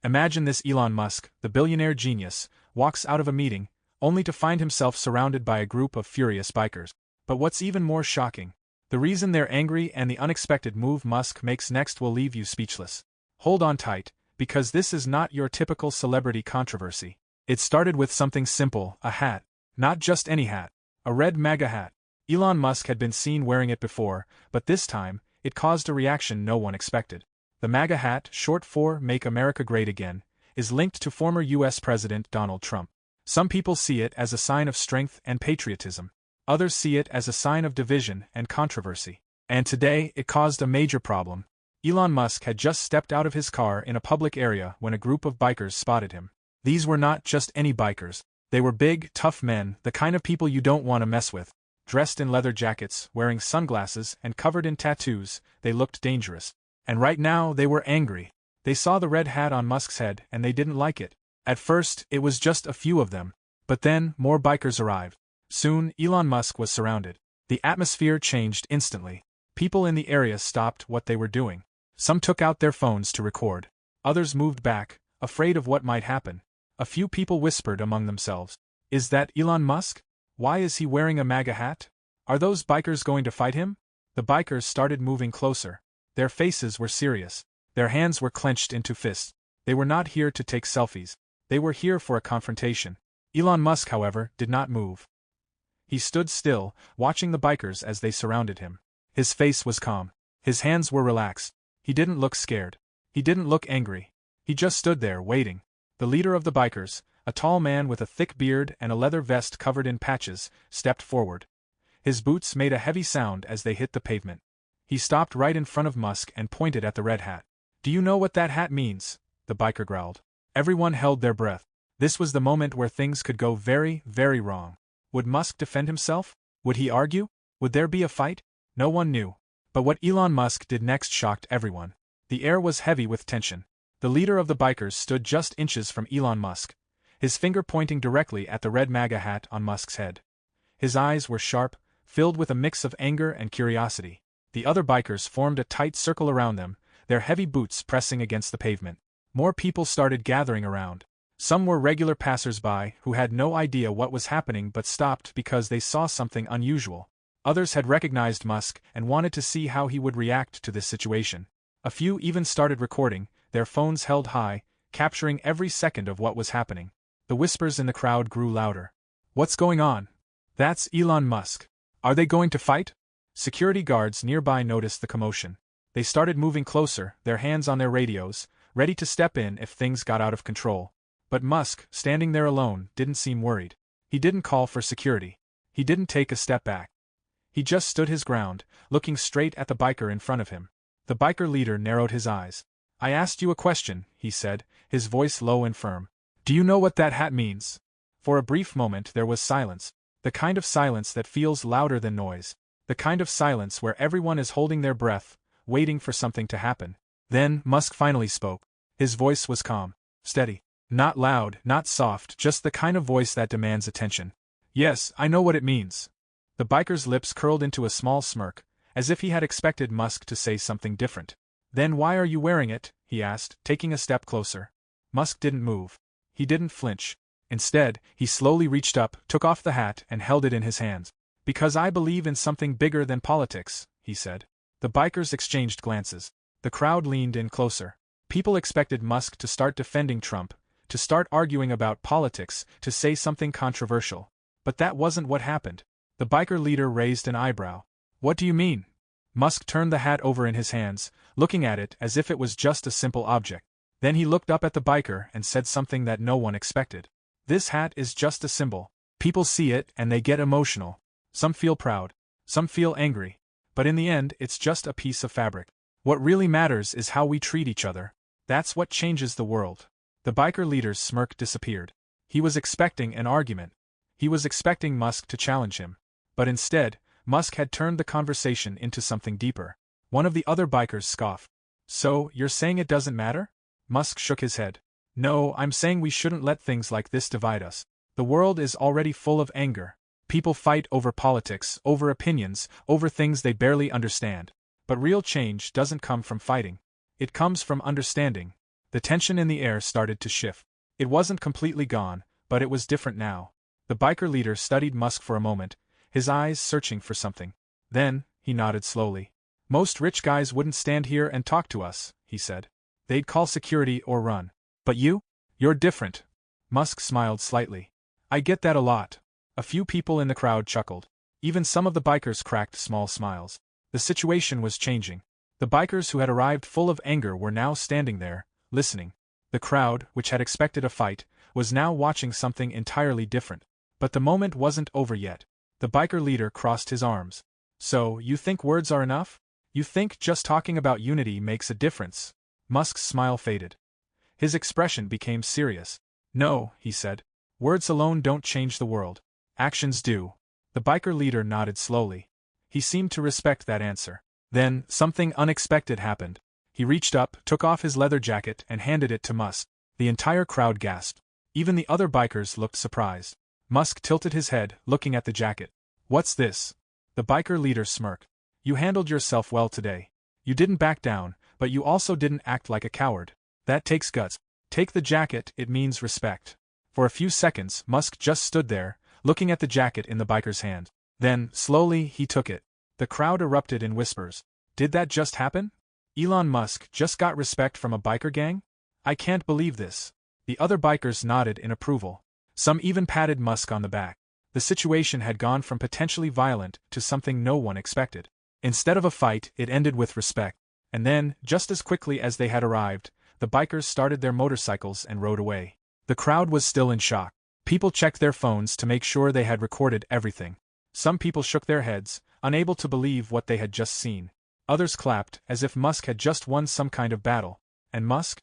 Imagine this: Elon Musk, the billionaire genius, walks out of a meeting, only to find himself surrounded by a group of furious bikers. But what's even more shocking? The reason they're angry and the unexpected move Musk makes next will leave you speechless. Hold on tight, because this is not your typical celebrity controversy. It started with something simple: a hat. Not just any hat. A red MAGA hat. Elon Musk had been seen wearing it before, but this time, it caused a reaction no one expected. The MAGA hat, short for Make America Great Again, is linked to former US President Donald Trump. Some people see it as a sign of strength and patriotism. Others see it as a sign of division and controversy. And today, it caused a major problem. Elon Musk had just stepped out of his car in a public area when a group of bikers spotted him. These were not just any bikers. They were big, tough men, the kind of people you don't want to mess with. Dressed in leather jackets, wearing sunglasses, and covered in tattoos, they looked dangerous. And right now, they were angry. They saw the red hat on Musk's head and they didn't like it. At first, it was just a few of them. But then, more bikers arrived. Soon, Elon Musk was surrounded. The atmosphere changed instantly. People in the area stopped what they were doing. Some took out their phones to record. Others moved back, afraid of what might happen. A few people whispered among themselves, "Is that Elon Musk? Why is he wearing a MAGA hat? Are those bikers going to fight him?" The bikers started moving closer. Their faces were serious. Their hands were clenched into fists. They were not here to take selfies. They were here for a confrontation. Elon Musk, however, did not move. He stood still, watching the bikers as they surrounded him. His face was calm. His hands were relaxed. He didn't look scared. He didn't look angry. He just stood there, waiting. The leader of the bikers, a tall man with a thick beard and a leather vest covered in patches, stepped forward. His boots made a heavy sound as they hit the pavement. He stopped right in front of Musk and pointed at the red hat. "Do you know what that hat means?" the biker growled. Everyone held their breath. This was the moment where things could go very, very wrong. Would Musk defend himself? Would he argue? Would there be a fight? No one knew. But what Elon Musk did next shocked everyone. The air was heavy with tension. The leader of the bikers stood just inches from Elon Musk, his finger pointing directly at the red MAGA hat on Musk's head. His eyes were sharp, filled with a mix of anger and curiosity. The other bikers formed a tight circle around them, their heavy boots pressing against the pavement. More people started gathering around. Some were regular passers-by who had no idea what was happening but stopped because they saw something unusual. Others had recognized Musk and wanted to see how he would react to this situation. A few even started recording, their phones held high, capturing every second of what was happening. The whispers in the crowd grew louder. "What's going on? That's Elon Musk. Are they going to fight?" Security guards nearby noticed the commotion. They started moving closer, their hands on their radios, ready to step in if things got out of control. But Musk, standing there alone, didn't seem worried. He didn't call for security. He didn't take a step back. He just stood his ground, looking straight at the biker in front of him. The biker leader narrowed his eyes. "I asked you a question," he said, his voice low and firm. "Do you know what that hat means?" For a brief moment there was silence. The kind of silence that feels louder than noise. The kind of silence where everyone is holding their breath, waiting for something to happen. Then, Musk finally spoke. His voice was calm, steady. Not loud, not soft, just the kind of voice that demands attention. "Yes, I know what it means." The biker's lips curled into a small smirk, as if he had expected Musk to say something different. "Then why are you wearing it?" he asked, taking a step closer. Musk didn't move. He didn't flinch. Instead, he slowly reached up, took off the hat, and held it in his hands. "Because I believe in something bigger than politics," he said. The bikers exchanged glances. The crowd leaned in closer. People expected Musk to start defending Trump, to start arguing about politics, to say something controversial. But that wasn't what happened. The biker leader raised an eyebrow. "What do you mean?" Musk turned the hat over in his hands, looking at it as if it was just a simple object. Then he looked up at the biker and said something that no one expected. "This hat is just a symbol. People see it and they get emotional. Some feel proud. Some feel angry. But in the end, it's just a piece of fabric. What really matters is how we treat each other. That's what changes the world." The biker leader's smirk disappeared. He was expecting an argument. He was expecting Musk to challenge him. But instead, Musk had turned the conversation into something deeper. One of the other bikers scoffed. "So, you're saying it doesn't matter?" Musk shook his head. "No, I'm saying we shouldn't let things like this divide us. The world is already full of anger. People fight over politics, over opinions, over things they barely understand. But real change doesn't come from fighting. It comes from understanding. The tension in the air started to shift. It wasn't completely gone, but it was different now. The biker leader studied Musk for a moment, his eyes searching for something. Then, he nodded slowly. "Most rich guys wouldn't stand here and talk to us," he said. "They'd call security or run. But you? You're different." Musk smiled slightly. "I get that a lot." A few people in the crowd chuckled. Even some of the bikers cracked small smiles. The situation was changing. The bikers who had arrived full of anger were now standing there, listening. The crowd, which had expected a fight, was now watching something entirely different. But the moment wasn't over yet. The biker leader crossed his arms. "So, you think words are enough? You think just talking about unity makes a difference?" Musk's smile faded. His expression became serious. "No," he said. "Words alone don't change the world. Actions do." The biker leader nodded slowly. He seemed to respect that answer. Then, something unexpected happened. He reached up, took off his leather jacket, and handed it to Musk. The entire crowd gasped. Even the other bikers looked surprised. Musk tilted his head, looking at the jacket. "What's this?" The biker leader smirked. "You handled yourself well today. You didn't back down, but you also didn't act like a coward. That takes guts. Take the jacket, it means respect." For a few seconds, Musk just stood there, looking at the jacket in the biker's hand. Then, slowly, he took it. The crowd erupted in whispers. Did that just happen? Elon Musk just got respect from a biker gang? I can't believe this. The other bikers nodded in approval. Some even patted Musk on the back. The situation had gone from potentially violent to something no one expected. Instead of a fight, it ended with respect. And then, just as quickly as they had arrived, the bikers started their motorcycles and rode away. The crowd was still in shock. People checked their phones to make sure they had recorded everything. Some people shook their heads, unable to believe what they had just seen. Others clapped, as if Musk had just won some kind of battle. And Musk?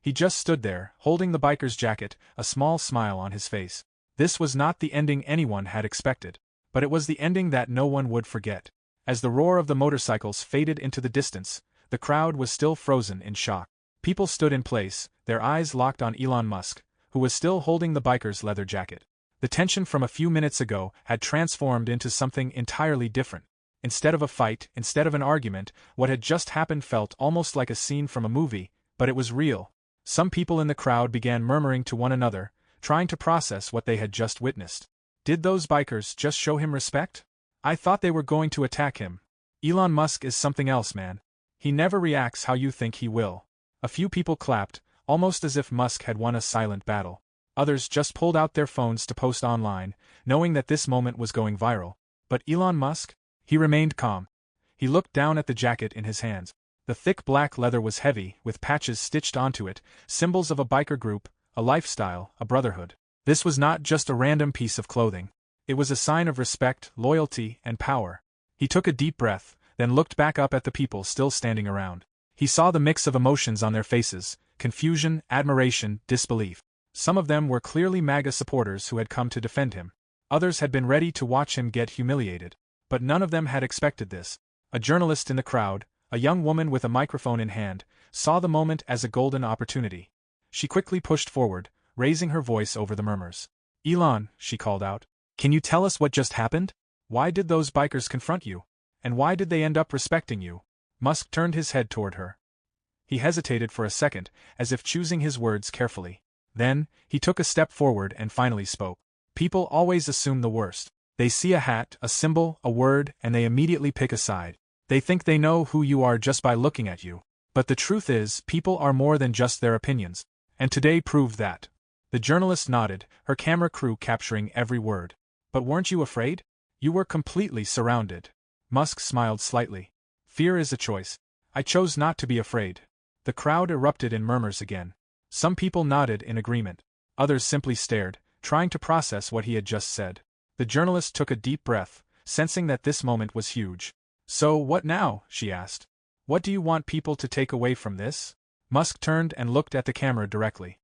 He just stood there, holding the biker's jacket, a small smile on his face. This was not the ending anyone had expected. But it was the ending that no one would forget. As the roar of the motorcycles faded into the distance, the crowd was still frozen in shock. People stood in place, their eyes locked on Elon Musk, who was still holding the biker's leather jacket. The tension from a few minutes ago had transformed into something entirely different. Instead of a fight, instead of an argument, what had just happened felt almost like a scene from a movie, but it was real. Some people in the crowd began murmuring to one another, trying to process what they had just witnessed. Did those bikers just show him respect? I thought they were going to attack him. Elon Musk is something else, man. He never reacts how you think he will. A few people clapped, almost as if Musk had won a silent battle. Others just pulled out their phones to post online, knowing that this moment was going viral. But Elon Musk? He remained calm. He looked down at the jacket in his hands. The thick black leather was heavy, with patches stitched onto it, symbols of a biker group, a lifestyle, a brotherhood. This was not just a random piece of clothing. It was a sign of respect, loyalty, and power. He took a deep breath, then looked back up at the people still standing around. He saw the mix of emotions on their faces: confusion, admiration, disbelief. Some of them were clearly MAGA supporters who had come to defend him. Others had been ready to watch him get humiliated. But none of them had expected this. A journalist in the crowd, a young woman with a microphone in hand, saw the moment as a golden opportunity. She quickly pushed forward, raising her voice over the murmurs. "Elon," she called out, "can you tell us what just happened? Why did those bikers confront you? And why did they end up respecting you?" Musk turned his head toward her. He hesitated for a second, as if choosing his words carefully. Then, he took a step forward and finally spoke. "People always assume the worst. They see a hat, a symbol, a word, and they immediately pick a side. They think they know who you are just by looking at you. But the truth is, people are more than just their opinions. And today proved that." The journalist nodded, her camera crew capturing every word. "But weren't you afraid? You were completely surrounded." Musk smiled slightly. "Fear is a choice. I chose not to be afraid." The crowd erupted in murmurs again. Some people nodded in agreement. Others simply stared, trying to process what he had just said. The journalist took a deep breath, sensing that this moment was huge. "So what now?" she asked. "What do you want people to take away from this?" Musk turned and looked at the camera directly.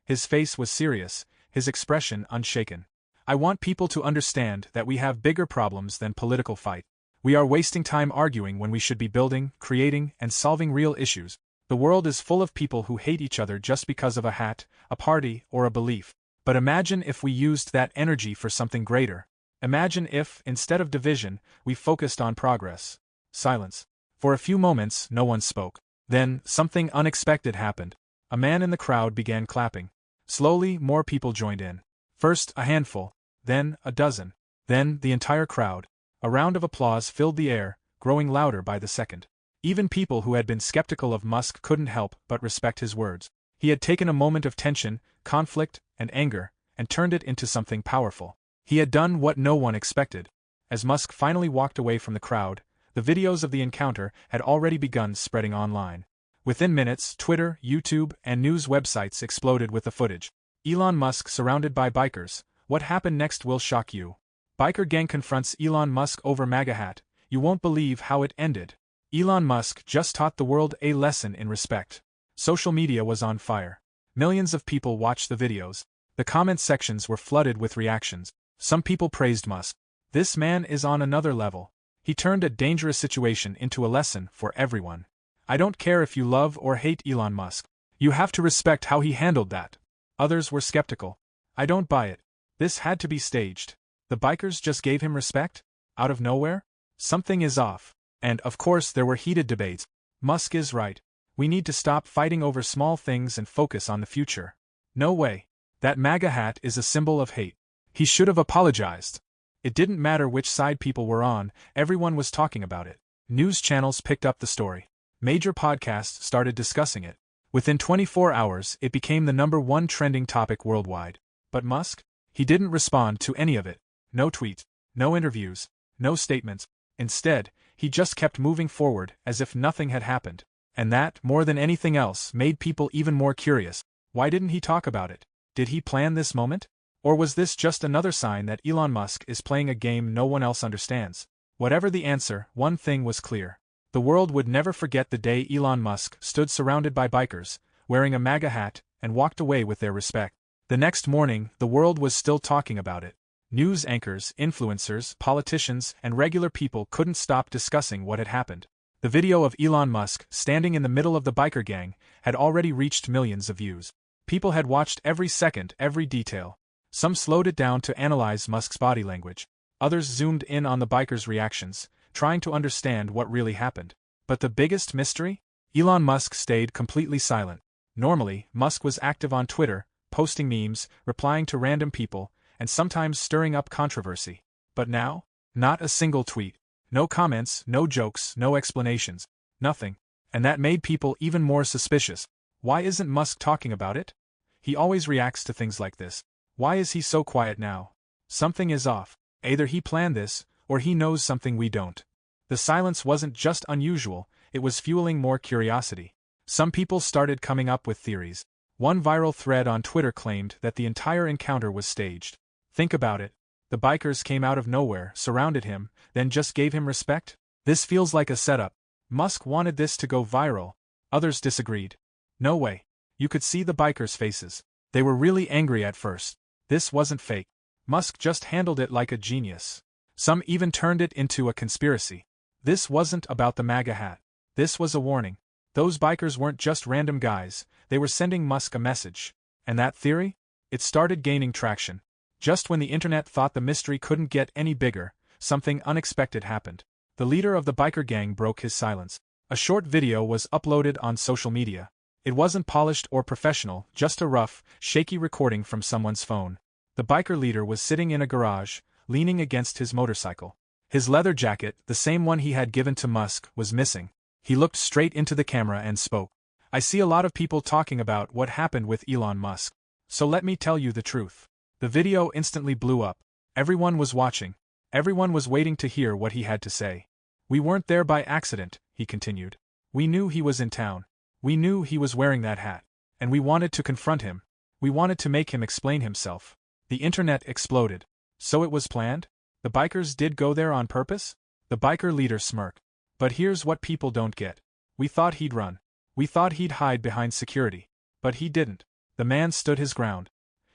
His face was serious, his expression unshaken. "I want people to understand that we have bigger problems than political fight. We are wasting time arguing when we should be building, creating, and solving real issues. The world is full of people who hate each other just because of a hat, a party, or a belief. But imagine if we used that energy for something greater. Imagine if, instead of division, we focused on progress." Silence. For a few moments, no one spoke. Then, something unexpected happened. A man in the crowd began clapping. Slowly, more people joined in. First, a handful, then, a dozen, then, the entire crowd. A round of applause filled the air, growing louder by the second. Even people who had been skeptical of Musk couldn't help but respect his words. He had taken a moment of tension, conflict, and anger, and turned it into something powerful. He had done what no one expected. As Musk finally walked away from the crowd, the videos of the encounter had already begun spreading online. Within minutes, Twitter, YouTube, and news websites exploded with the footage. Elon Musk surrounded by bikers. What happened next will shock you. Biker gang confronts Elon Musk over MAGA hat. You won't believe how it ended. Elon Musk just taught the world a lesson in respect. Social media was on fire. Millions of people watched the videos. The comment sections were flooded with reactions. Some people praised Musk. This man is on another level. He turned a dangerous situation into a lesson for everyone. I don't care if you love or hate Elon Musk. You have to respect how he handled that. Others were skeptical. I don't buy it. This had to be staged. The bikers just gave him respect? Out of nowhere? Something is off. And, of course, there were heated debates. Musk is right. We need to stop fighting over small things and focus on the future. No way. That MAGA hat is a symbol of hate. He should have apologized. It didn't matter which side people were on, everyone was talking about it. News channels picked up the story. Major podcasts started discussing it. Within 24 hours, it became the #1 trending topic worldwide. But Musk? He didn't respond to any of it. No tweets, no interviews, no statements. Instead, he just kept moving forward as if nothing had happened. And that, more than anything else, made people even more curious. Why didn't he talk about it? Did he plan this moment? Or was this just another sign that Elon Musk is playing a game no one else understands? Whatever the answer, one thing was clear. The world would never forget the day Elon Musk stood surrounded by bikers, wearing a MAGA hat, and walked away with their respect. The next morning, the world was still talking about it. News anchors, influencers, politicians, and regular people couldn't stop discussing what had happened. The video of Elon Musk standing in the middle of the biker gang had already reached millions of views. People had watched every second, every detail. Some slowed it down to analyze Musk's body language. Others zoomed in on the bikers' reactions, trying to understand what really happened. But the biggest mystery? Elon Musk stayed completely silent. Normally, Musk was active on Twitter, posting memes, replying to random people, and sometimes stirring up controversy. But now? Not a single tweet. No comments, no jokes, no explanations. Nothing. And that made people even more suspicious. Why isn't Musk talking about it? He always reacts to things like this. Why is he so quiet now? Something is off. Either he planned this, or he knows something we don't. The silence wasn't just unusual, it was fueling more curiosity. Some people started coming up with theories. One viral thread on Twitter claimed that the entire encounter was staged. Think about it. The bikers came out of nowhere, surrounded him, then just gave him respect? This feels like a setup. Musk wanted this to go viral. Others disagreed. No way. You could see the bikers' faces. They were really angry at first. This wasn't fake. Musk just handled it like a genius. Some even turned it into a conspiracy. This wasn't about the MAGA hat. This was a warning. Those bikers weren't just random guys, they were sending Musk a message. And that theory? It started gaining traction. Just when the internet thought the mystery couldn't get any bigger, something unexpected happened. The leader of the biker gang broke his silence. A short video was uploaded on social media. It wasn't polished or professional, just a rough, shaky recording from someone's phone. The biker leader was sitting in a garage, leaning against his motorcycle. His leather jacket, the same one he had given to Musk, was missing. He looked straight into the camera and spoke. I see a lot of people talking about what happened with Elon Musk. So let me tell you the truth. The video instantly blew up. Everyone was watching. Everyone was waiting to hear what he had to say. We weren't there by accident, he continued. We knew he was in town. We knew he was wearing that hat. And we wanted to confront him. We wanted to make him explain himself. The internet exploded. So it was planned? The bikers did go there on purpose? The biker leader smirked. But here's what people don't get. We thought he'd run. We thought he'd hide behind security. But he didn't. The man stood his ground.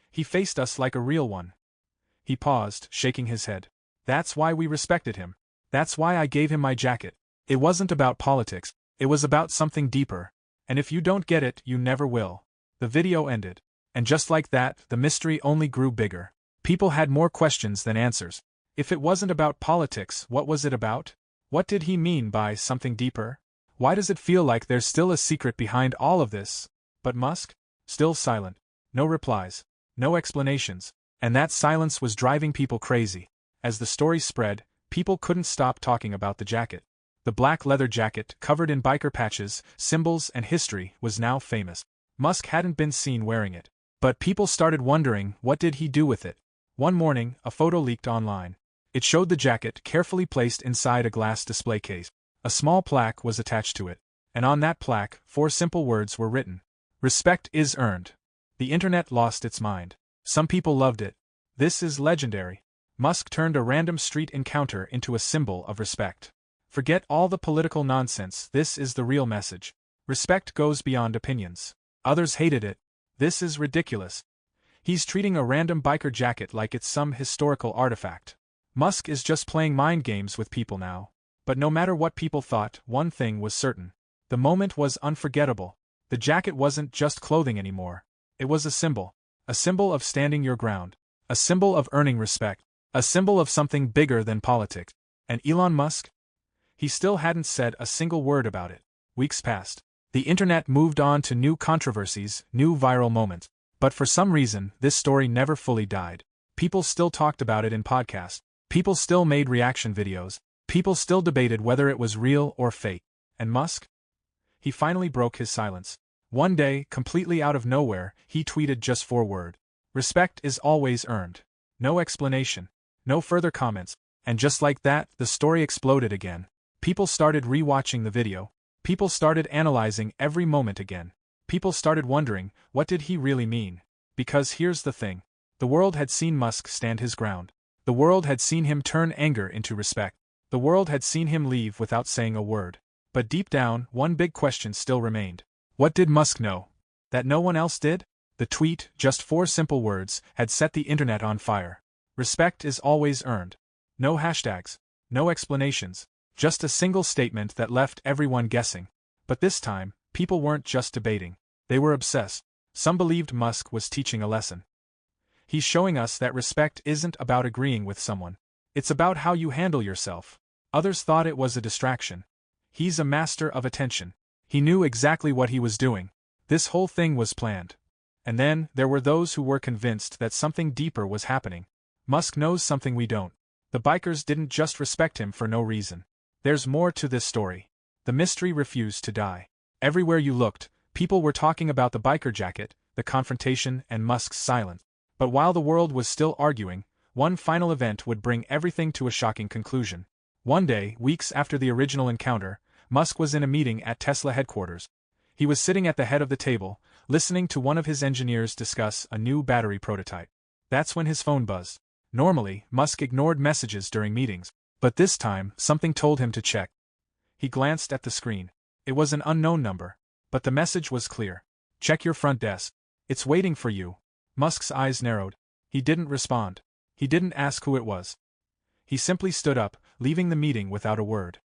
He faced us like a real one. He paused, shaking his head. That's why we respected him. That's why I gave him my jacket. It wasn't about politics. It was about something deeper. And if you don't get it, you never will. The video ended. And just like that, the mystery only grew bigger. People had more questions than answers. If it wasn't about politics, what was it about? What did he mean by something deeper? Why does it feel like there's still a secret behind all of this? But Musk? Still silent. No replies. No explanations. And that silence was driving people crazy. As the story spread, people couldn't stop talking about the jacket. The black leather jacket, covered in biker patches, symbols, and history, was now famous. Musk hadn't been seen wearing it. But people started wondering, what did he do with it? One morning, a photo leaked online. It showed the jacket carefully placed inside a glass display case. A small plaque was attached to it. And on that plaque, 4 simple words were written. Respect is earned. The internet lost its mind. Some people loved it. This is legendary. Musk turned a random street encounter into a symbol of respect. Forget all the political nonsense, this is the real message. Respect goes beyond opinions. Others hated it. This is ridiculous. He's treating a random biker jacket like it's some historical artifact. Musk is just playing mind games with people now. But no matter what people thought, one thing was certain. The moment was unforgettable. The jacket wasn't just clothing anymore. It was a symbol. A symbol of standing your ground. A symbol of earning respect. A symbol of something bigger than politics. And Elon Musk? He still hadn't said a single word about it. Weeks passed. The internet moved on to new controversies, new viral moments. But for some reason, this story never fully died. People still talked about it in podcasts. People still made reaction videos. People still debated whether it was real or fake. And Musk? He finally broke his silence. One day, completely out of nowhere, he tweeted just 4 words. Respect is always earned. No explanation. No further comments. And just like that, the story exploded again. People started rewatching the video. People started analyzing every moment again. People started wondering, what did he really mean? Because here's the thing. The world had seen Musk stand his ground. The world had seen him turn anger into respect. The world had seen him leave without saying a word. But deep down, one big question still remained. What did Musk know? That no one else did? The tweet, just 4 simple words, had set the internet on fire. Respect is always earned. No hashtags. No explanations. Just a single statement that left everyone guessing. But this time, people weren't just debating. They were obsessed. Some believed Musk was teaching a lesson. He's showing us that respect isn't about agreeing with someone. It's about how you handle yourself. Others thought it was a distraction. He's a master of attention. He knew exactly what he was doing. This whole thing was planned. And then, there were those who were convinced that something deeper was happening. Musk knows something we don't. The bikers didn't just respect him for no reason. There's more to this story. The mystery refused to die. Everywhere you looked, people were talking about the biker jacket, the confrontation, and Musk's silence. But while the world was still arguing, one final event would bring everything to a shocking conclusion. One day, weeks after the original encounter, Musk was in a meeting at Tesla headquarters. He was sitting at the head of the table, listening to one of his engineers discuss a new battery prototype. That's when his phone buzzed. Normally, Musk ignored messages during meetings, but this time, something told him to check. He glanced at the screen. It was an unknown number, but the message was clear. Check your front desk. It's waiting for you. Musk's eyes narrowed. He didn't respond. He didn't ask who it was. He simply stood up, leaving the meeting without a word.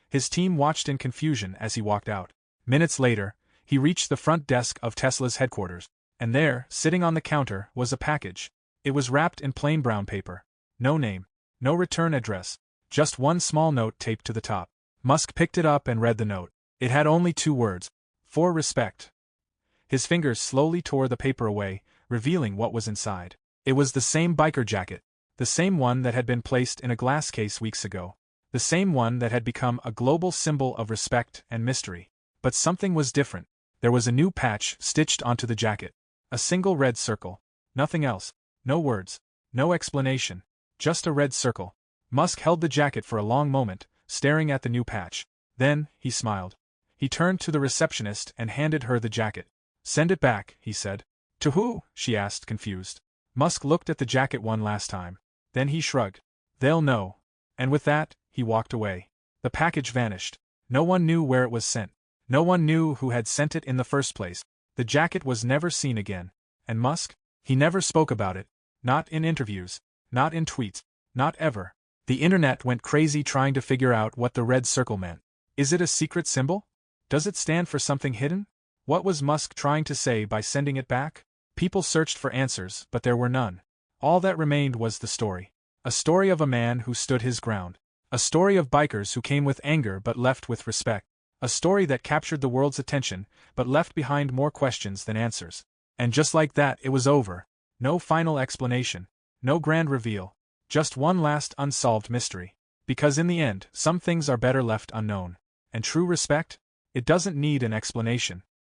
His team watched in confusion as he walked out. Minutes later, he reached the front desk of Tesla's headquarters, and there, sitting on the counter, was a package. It was wrapped in plain brown paper. No name, no return address, just one small note taped to the top. Musk picked it up and read the note. It had only 2 words. For respect. His fingers slowly tore the paper away, revealing what was inside. It was the same biker jacket. The same one that had been placed in a glass case weeks ago. The same one that had become a global symbol of respect and mystery. But something was different. There was a new patch stitched onto the jacket. A single red circle. Nothing else. No words. No explanation. Just a red circle. Musk held the jacket for a long moment, staring at the new patch. Then, he smiled. He turned to the receptionist and handed her the jacket. Send it back, he said. To who? She asked, confused. Musk looked at the jacket one last time. Then he shrugged. They'll know. And with that, he walked away. The package vanished. No one knew where it was sent. No one knew who had sent it in the first place. The jacket was never seen again. And Musk? He never spoke about it. Not in interviews. Not in tweets. Not ever. The internet went crazy trying to figure out what the red circle meant. Is it a secret symbol? Does it stand for something hidden? What was Musk trying to say by sending it back? People searched for answers, but there were none. All that remained was the story. A story of a man who stood his ground. A story of bikers who came with anger but left with respect. A story that captured the world's attention, but left behind more questions than answers. And just like that, it was over. No final explanation. No grand reveal. Just one last unsolved mystery. Because in the end, some things are better left unknown. And true respect? It doesn't need an explanation.